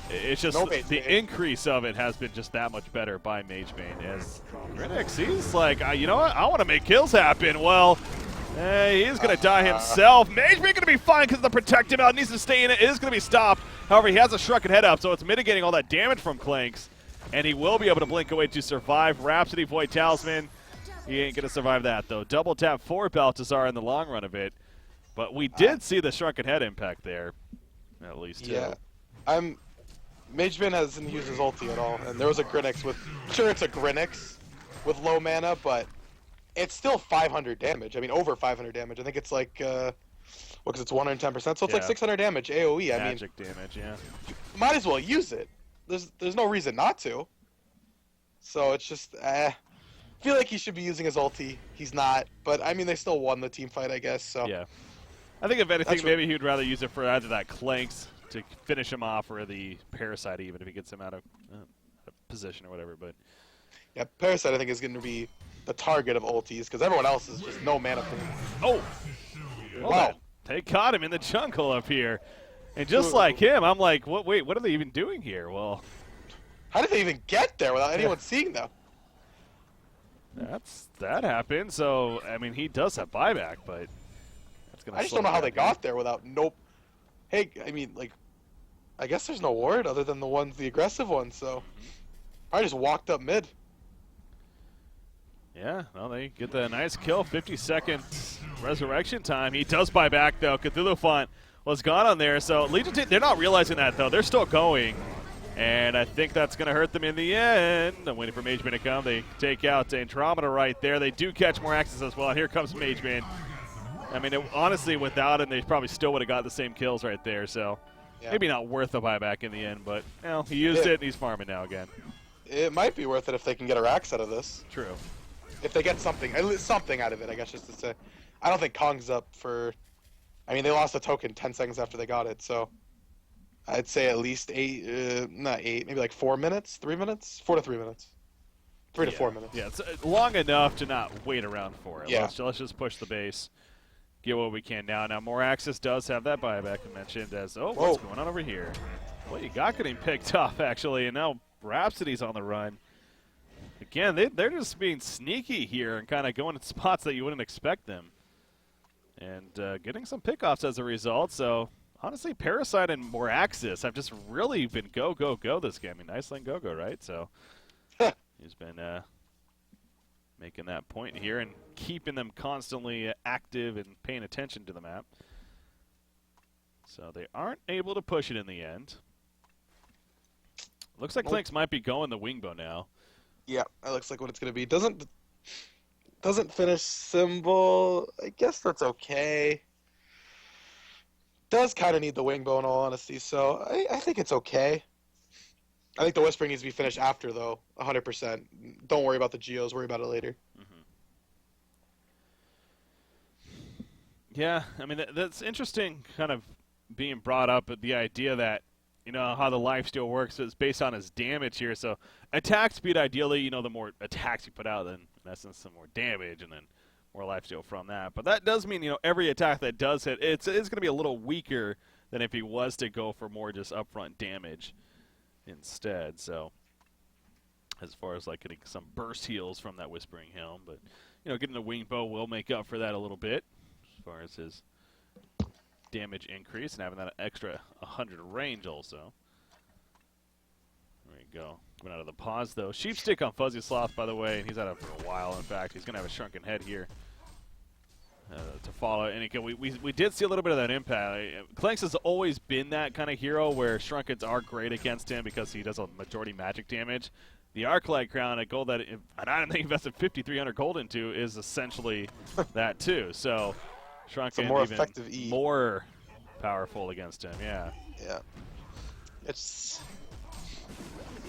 it's just the increase of it has been just that much better by Magebane. As Grinnick, he's like, you know what? I want to make kills happen. Well, he's going to die himself. Magebane going to be fine because of the protect him out. Needs to stay in it. It is going to be stopped. However, he has a shrunken head up, so it's mitigating all that damage from Clanks. And he will be able to blink away to survive. Rhapsody Void Talisman. He ain't going to survive that, though. Double tap for Baltazar in the long run of it. But we did see the shrunken head impact there, at least, too. Yeah. Magebane hasn't used his ulti at all, and there was a Grinix with... Sure, it's a Grinix with low mana, but it's still 500 damage. Over 500 damage. I think it's like... because it's 110%, so it's like 600 damage AoE. Magic damage, yeah. Might as well use it. There's no reason not to. So it's just... I feel like he should be using his ulti. He's not, but they still won the team fight, I guess. So yeah, I think if anything, maybe he'd rather use it for either that Clanks to finish him off, or the Parasite, even if he gets him out of position or whatever. But yeah, Parasite I think is going to be the target of ultis because everyone else is just no mana pool. Oh, wow! They caught him in the jungle up here, and just like him, I'm like, what? Wait, what are they even doing here? Well, how did they even get there without anyone seeing them? That happened. So he does have buyback, but that's gonna. I just don't know how they got there without nope. Hey, I guess there's no ward other than the aggressive ones. So I just walked up mid. Yeah, well, they get the nice kill. 50-second resurrection time. He does buy back though. Cthulhu Font was gone on there. So Legion, they're not realizing that though. They're still going. And I think that's going to hurt them in the end. I'm waiting for Magebane to come. They take out Andromeda right there. They do catch more axes as well. And here comes Magebane. Honestly, without him, they probably still would have got the same kills right there. So maybe not worth the buyback in the end. But he used it, and he's farming now again. it might be worth it if they can get a Rax out of this. True. If they get something out of it, I guess, just to say. I don't think Kong's up for... I mean, they lost the token 10 seconds after they got it, so... I'd say at least 8, not 8, maybe like 4 minutes? 3 minutes? 4 to 3 minutes. 3 to 4 minutes. Yeah, it's long enough to not wait around for it. Yeah. Let's just push the base, get what we can now. Now, More Access does have that buyback I mentioned as, oh, what's going on over here? Well, you got getting picked off, actually, and now Rhapsody's on the run. Again, they're just being sneaky here and kind of going in spots that you wouldn't expect them. And getting some pickoffs as a result, so... Honestly, Parasite and More Axis have just really been go, go, go this game. I mean, nice lane go-go, right? So he's been making that point here and keeping them constantly active and paying attention to the map. So they aren't able to push it in the end. Looks like Clinks might be going the Wingbow now. Yeah, that looks like what it's going to be. Doesn't finish Symbol. I guess that's okay. Does kind of need the Wingbow in all honesty, so I think it's okay. I think the Whispering needs to be finished after, though, 100%. Don't worry about the Geos, worry about it later. Mm-hmm. Yeah, I mean, that's interesting kind of being brought up, the idea that, you know, how the lifesteal works is based on his damage here. So attack speed, ideally, you know, the more attacks you put out, then in essence, the more damage, and then more lifesteal from that. But that does mean, you know, every attack that does hit, it's going to be a little weaker than if he was to go for more just upfront damage instead. So as far as, like, getting some burst heals from that Whispering Helm. But, you know, getting the Wingbow will make up for that a little bit as far as his damage increase and having that extra 100 range also. There we go. Coming out of the pause, though. Sheepstick on Fuzzy Sloth, by the way, and he's out of for a while, in fact. He's going to have a shrunken head here to follow. And again, we did see a little bit of that impact. Clanks has always been that kind of hero where Shrunkens are great against him because he does a majority magic damage. The Arclight Crown, a gold that an item they invested 5,300 gold into, is essentially that too. So Shrunken more even effective E. more powerful against him, yeah. Yeah. It's...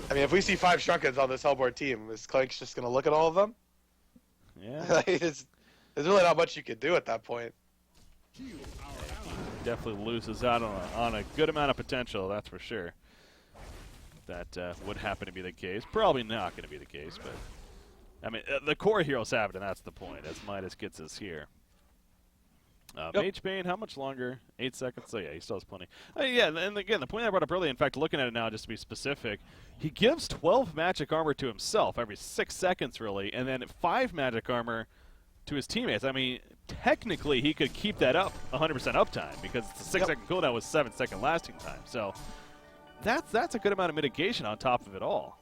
I mean, if we see 5 Shrunkens on this Hellboard team, is Clanks just going to look at all of them? Yeah. There's really not much you could do at that point. Definitely loses out on a good amount of potential, that's for sure. That would happen to be the case. Probably not going to be the case, but... I mean, the core heroes have it, and that's the point, as Midas gets us here. Yep. Magebane, how much longer? 8 seconds? So yeah, he still has plenty. Yeah, and again, the point I brought up earlier, in fact, looking at it now, just to be specific, he gives 12 magic armor to himself every 6 seconds, really, and then 5 magic armor to his teammates. I mean, technically, he could keep that up 100% uptime, because it's a 6-second cooldown with 7-second lasting time. So that's a good amount of mitigation on top of it all.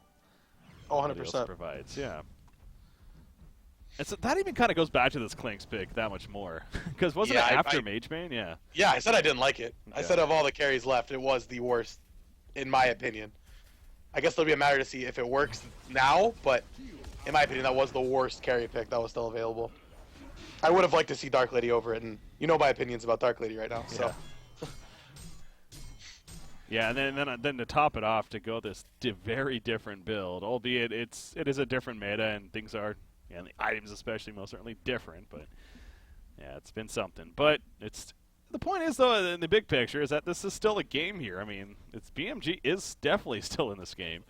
Oh, 100%. Provides, yeah. And so that even kind of goes back to this Clanks pick that much more. Because wasn't it after Magebane? Yeah. Yeah, I said I didn't like it. Okay. I said of all the carries left, it was the worst, in my opinion. I guess it'll be a matter to see if it works now, but in my opinion, that was the worst carry pick that was still available. I would have liked to see Dark Lady over it, and you know my opinions about Dark Lady right now, so... Yeah, and then to top it off, to go this very different build, albeit it is a different meta, and things are... Yeah, and the items especially most certainly different, but yeah, it's been something. But the point is, though, in the big picture, is that this is still a game here. I mean, BMG is definitely still in this game.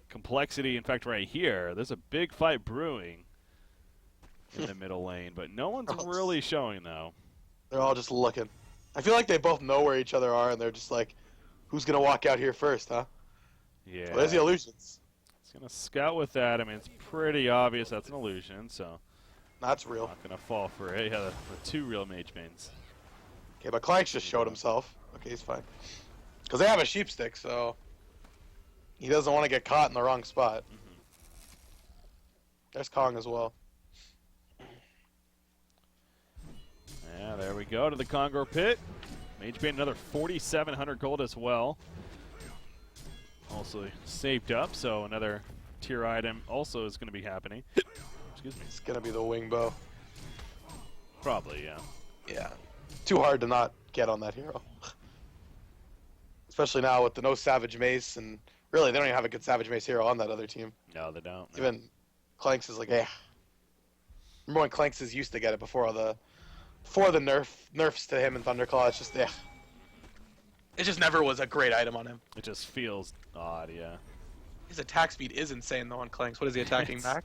Complexity, in fact, right here, there's a big fight brewing in the middle lane, but no one's really showing, though. They're all just looking. I feel like they both know where each other are, and they're just like, who's going to walk out here first, huh? Yeah. Well, there's the illusions. Gonna scout with that. I mean, it's pretty obvious that's an illusion, so that's real. Not gonna fall for it. Yeah, the 2 real Magebanes. Okay, but Clanks just showed himself. Okay, he's fine. Because they have a Sheepstick, so he doesn't want to get caught in the wrong spot. Mm-hmm. There's Kong as well. Yeah, there we go to the Congo pit. Magebane another 4,700 gold as well. Also saved up, so another tier item also is going to be happening. Excuse me. It's going to be the Wingbow. Probably, yeah. Yeah. Too hard to not get on that hero. Especially now with the no Savage Mace and Really, they don't even have a good Savage Mace hero on that other team. No, they don't. No. Even Clanks is like, eh. Remember when Clanks is used to get it before the nerfs to him and Thunderclaw? It's just, eh. It just never was a great item on him. It just feels odd, yeah. His attack speed is insane though on Clanks. What is he attacking back?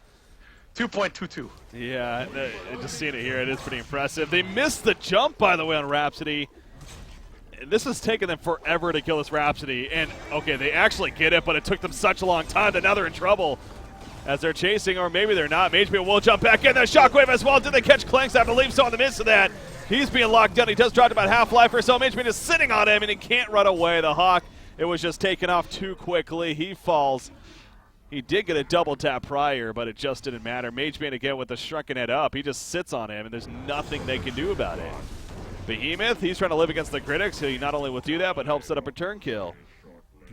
2.22. Yeah, just seeing it here, it is pretty impressive. They missed the jump, by the way, on Rhapsody. This has taken them forever to kill this Rhapsody. And, okay, they actually get it, but it took them such a long time that now they're in trouble as they're chasing, or maybe they're not. MageBane will jump back in. There's Shockwave as well. Did they catch Clanks? I believe so on the miss of that. He's being locked down. He just dropped about half-life or so. MageBane is sitting on him, and he can't run away. The Hawk, it was just taken off too quickly. He falls. He did get a double tap prior, but it just didn't matter. MageBane again with the shrunken head up. He just sits on him, and there's nothing they can do about it. Behemoth, he's trying to live against the critics. He not only will do that, but helps set up a turn kill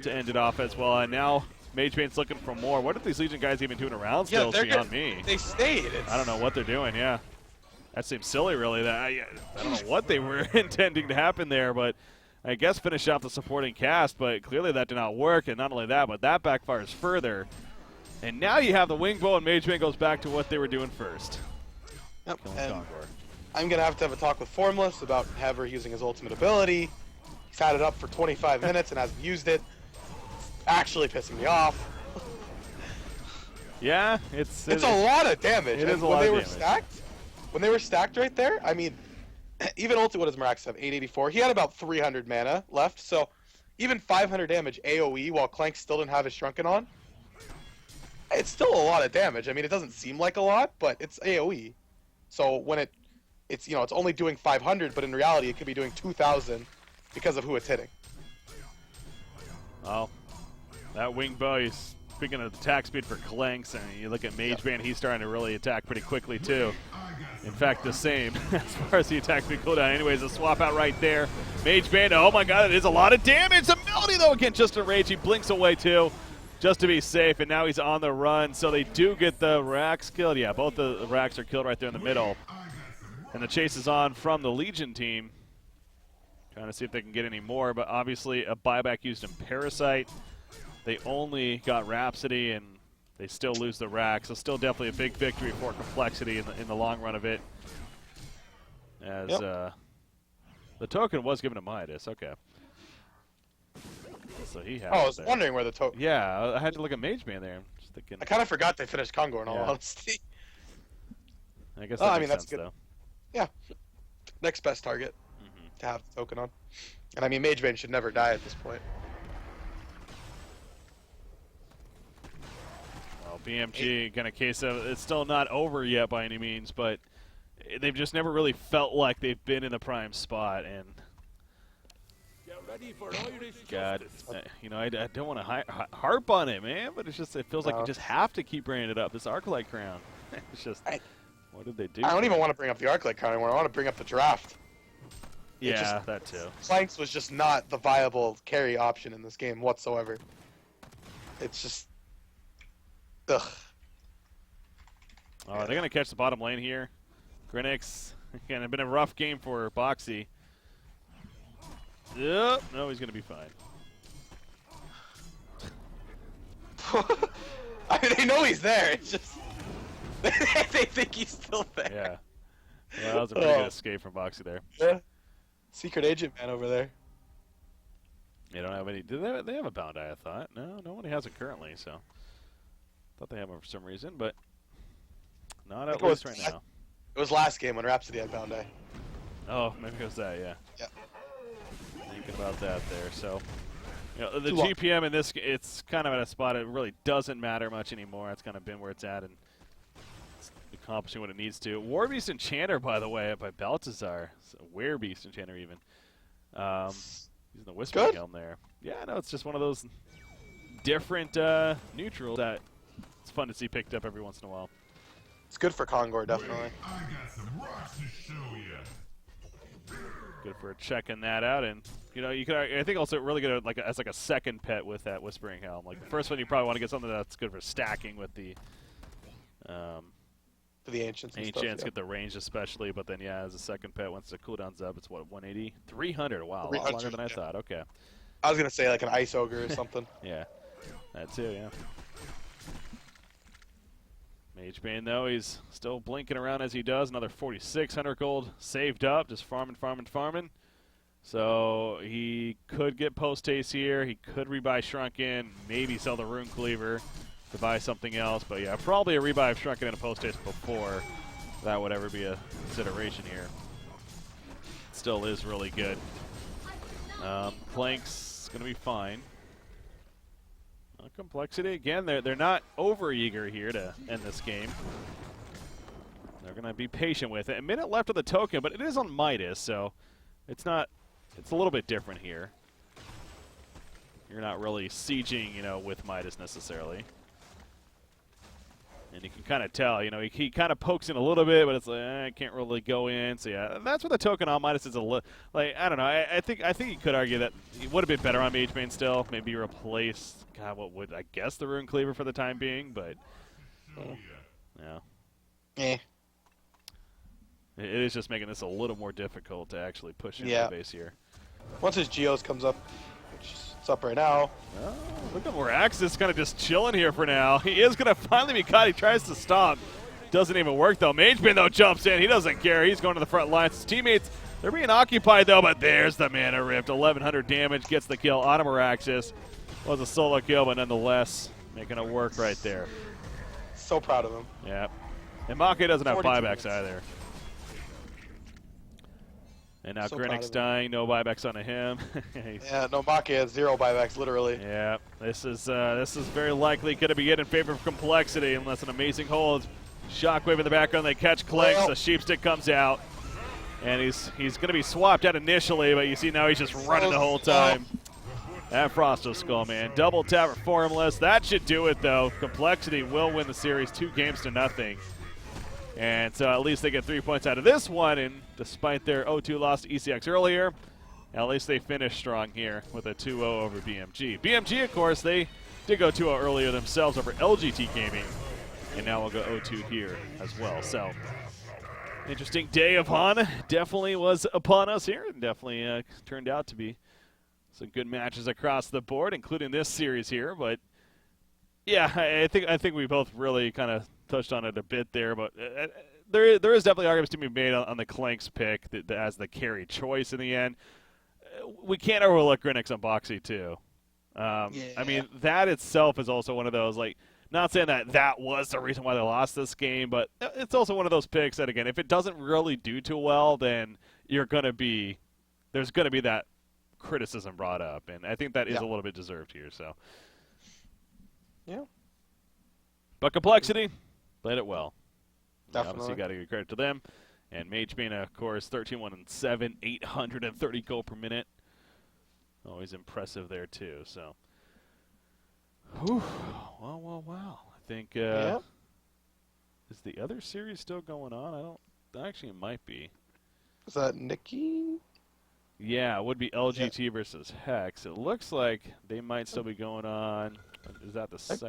to end it off as well. And now MageBane's looking for more. What are these Legion guys even doing around still beyond me? They stayed. I don't know what they're doing, yeah. That seems silly, really. I don't know what they were intending to happen there, but I guess finish off the supporting cast, but clearly that did not work. And not only that, but that backfires further. And now you have the wing bow, and MageBane goes back to what they were doing first. Yep. I'm going to have a talk with Formless about Hever using his ultimate ability. He's had it up for 25 minutes and hasn't used it. It's actually pissing me off. Yeah, it's a lot of damage. It is a lot of damage. When they were stacked right there, I mean, even ulti, what does Mirax have? 884. He had about 300 mana left, so even 500 damage AoE while Clank still didn't have his Shrunken on. It's still a lot of damage. I mean, it doesn't seem like a lot, but it's AoE. So when it's it's only doing 500, but in reality it could be doing 2,000 because of who it's hitting. Well, that wing bow, he's speaking of attack speed for Clanks, and you look at MageBane, he's starting to really attack pretty quickly too. In fact, the same as far as the attack speed cooldown. Anyways, a swap out right there. MageBane, oh my god, it is a lot of damage. The Melody though, again, just a rage. He blinks away too, just to be safe, and now he's on the run. So they do get the racks killed. Yeah, both the racks are killed right there in the middle. And the chase is on from the Legion team. Trying to see if they can get any more, but obviously a buyback used in Parasite. They only got Rhapsody, and they still lose the rack. So still definitely a big victory for Complexity in the long run of it. As the token was given to Midas. Okay. So he has. Oh, I was wondering where the token. Yeah, I had to look at MageBane there. I'm just thinking. I kind of forgot they finished Kongor in all honesty. I guess that makes sense, that's good. Though. Yeah. Next best target to have the token on. And I mean, MageBane should never die at this point. Well, BMG gonna case of it's still not over yet by any means, but they've just never really felt like they've been in the prime spot. And God, I don't want to harp on it, man, but it's just it feels like you just have to keep bringing it up. This Arclight crown, it's just what did they do? I don't even want to bring up the Arclight crown anymore. I want to bring up the draft. Yeah, that too. Clanks was just not the viable carry option in this game whatsoever. It's just, ugh. Oh, they're gonna catch the bottom lane here. Grinix, again, it's been a rough game for Boxy. Yep, no, he's gonna be fine. I mean, they know he's there. It's just they think he's still there. Yeah. Well, that was a pretty good escape from Boxy there. Yeah. Secret agent man over there. They don't have any. Do they have a bound eye? I thought. No, no one has it currently. So thought they have one for some reason, but not at least right now. It was last game when Rhapsody had bound eye. Oh, maybe it was that. Yeah. Yeah. Thinking about that there. So, the GPM in this, it's kind of at a spot. It really doesn't matter much anymore. It's kind of been where it's at, and it's accomplishing what it needs to. Warbeast Enchanter, by the way, by Baltazar. Werebeast Enchanter, even. Using the Whispering Helm there. Yeah, no, it's just one of those different neutrals that it's fun to see picked up every once in a while. It's good for Kongor, definitely. I got some rocks to show you. Good for checking that out, and you could. I think also really good as a second pet with that Whispering Helm. Like the first one, you probably want to get something that's good for stacking with the. For the ancients. Ancients get the range especially, but then as a second pet, once the cooldown's up, it's what 180, 300. Wow, a lot longer than I thought. Okay. I was gonna say like an Ice Ogre or something. Yeah. That too, yeah. Mage Bane, though, he's still blinking around as he does. Another 4,600 gold saved up, just farming. So he could get post-haste here. He could rebuy Shrunken, maybe sell the Rune Cleaver to buy something else. But yeah, probably a rebuy of Shrunken and a post-haste before that would ever be a consideration here. Still is really good. Plank's going to be fine. Complexity, again, they're not over-eager here to end this game. They're going to be patient with it. A minute left of the token, but it is on Midas, so it's a little bit different here. You're not really sieging, with Midas necessarily. And you can kind of tell, he kind of pokes in a little bit, but it's like, I can't really go in. So yeah, that's where the token on Midas is a little, I don't know. I think you could argue that he would have been better on Mage Bane still. Maybe replace, what would, I guess, the Rune Cleaver for the time being, but, yeah. Eh. It is just making this a little more difficult to actually push into the base here. Once his Geos comes up, which it's up right now. Oh, look at where Axis kind of just chilling here for now. He is going to finally be caught. He tries to stop. Doesn't even work, though. Mage Bane, though, jumps in. He doesn't care. He's going to the front lines. His teammates, they're being occupied, though, but there's the Mana Rift. 1,100 damage, gets the kill on Meraxis. Was a solo kill, but nonetheless, making it work right there. So proud of him. Yeah. And Make doesn't have buybacks either. And now So Grinnick's dying, no buybacks onto him. Yeah, no, Make has 0 buybacks, literally. Yeah, this is very likely going to be it in favor of Complexity unless an amazing hold. Shockwave in the background, they catch Clanks, the Sheepstick comes out. And he's going to be swapped out initially, but you see now he's just running the whole time. That Frosto Skull, man. Double tap for Formless. That should do it, though. Complexity will win the series 2-0. And so at least they get 3 points out of this one, and despite their 0-2 loss to ECX earlier, at least they finished strong here with a 2-0 over BMG. BMG, of course, they did go 2-0 earlier themselves over LGT Gaming, and now we'll go 0-2 here as well. So, interesting day of HAN definitely was upon us here, and definitely turned out to be some good matches across the board, including this series here. But yeah, I think we both really kind of touched on it a bit there, but there is definitely arguments to be made on the Clanks pick as the carry choice in the end. We can't overlook Grinnick's on Boxy too. I mean, that itself is also one of those, like, not saying that was the reason why they lost this game, but it's also one of those picks that, again, if it doesn't really do too well, then there's going to be that criticism brought up, and I think that is a little bit deserved here. So, yeah. But Complexity played it well. Definitely. Obviously, you got to give credit to them. And Mage Bane, of course, 13-1-7, 830 gold per minute. Always impressive there, too. So, whew. Wow. I think, is the other series still going on? Actually, it might be. Is that Nikki? Yeah, it would be LGT versus Hex. It looks like they might still be going on. Is that the second?